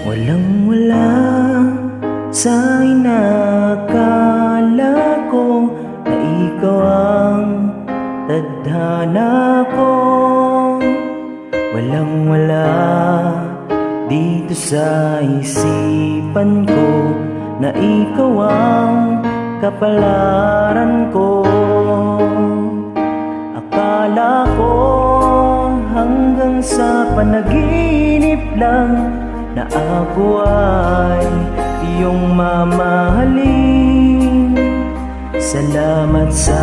Walang-wala sa inakala ko na ikaw ang tadhana ko. Walang-wala dito sa isipan ko na ikaw ang kapalaran ko. Akala ko hanggang sa panaginip lang na ako ay iyong mamahalin. Salamat sa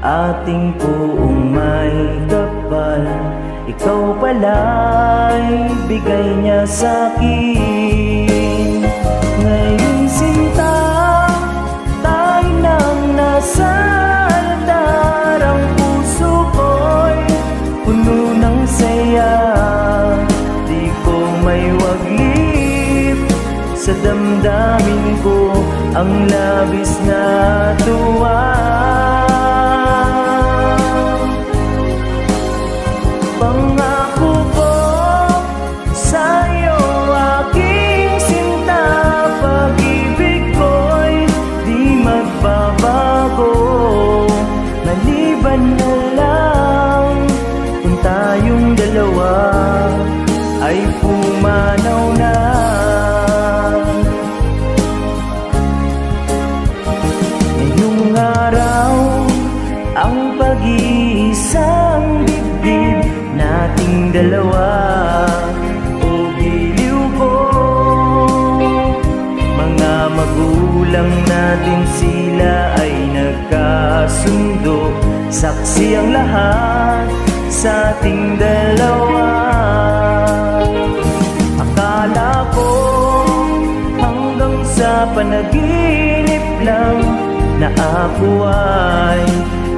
ating buong may kapal, ikaw pala'y bigay niya sa'kin. Ngayon sinta, tayo nang nasa altar. Ang puso ko'y puno ng saya, di ko may waglip sa damdamin ko ang labis na tuwa. Pangako ko sa'yo, aking sinta, pag-ibig ko'y di magbabago. Maliban na lang kung tayong dalawa ay pumanaw na. Ngayong araw, ang pag-iisang dibdib nating dalawa, o giliw ko. Mga magulang natin, sila ay nagkasundo, saksi ang lahat sa ating dalawa. Akala ko hanggang sa panaginip lang na ako ay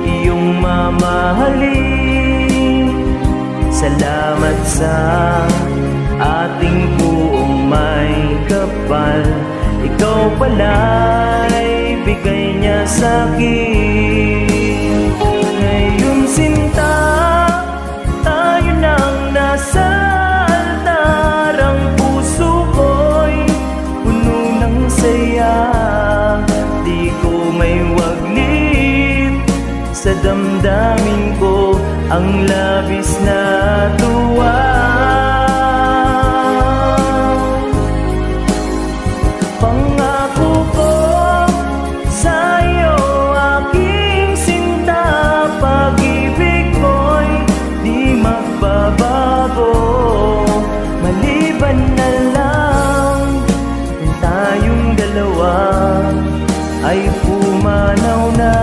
iyong mamahalin. Salamat sa ating buong may kapal, ikaw pala'y bigay niya sa'kin. Ngayon sinta, tayo nang nasa altar. Ang puso ko'y puno ng saya, di ko may waglip sa damdamin ko ang labis na tuwa. Pangako ko sa'yo, aking sinta, pag-ibig ko'y di magbabago. Maliban na lang kung tayong dalawa ay pumanaw na.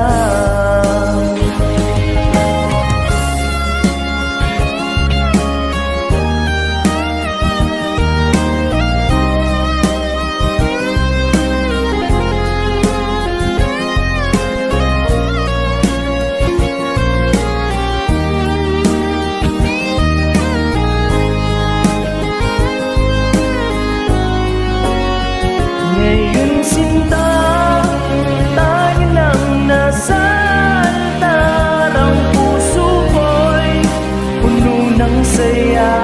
Ngayon sinta, tayo nang nasa altar. Ang puso ko'y puno ng saya,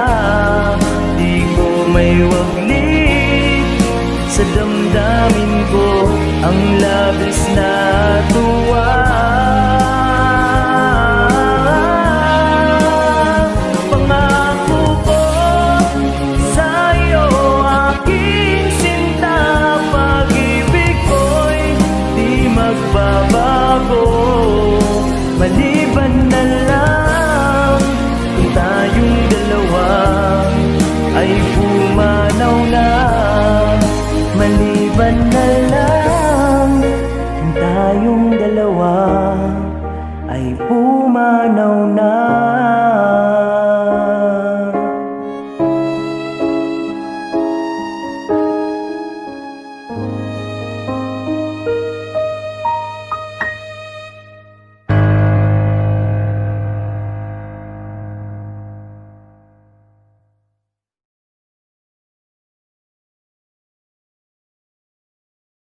di ko may waglip sa damdamin ko ang labis na tuwa. Pangako ko sa'yo, aking sinta, pag-ibig ko'y di magbabago. Maliban na lang kung tayong dalawa ay pumanaw na. Maliban na lang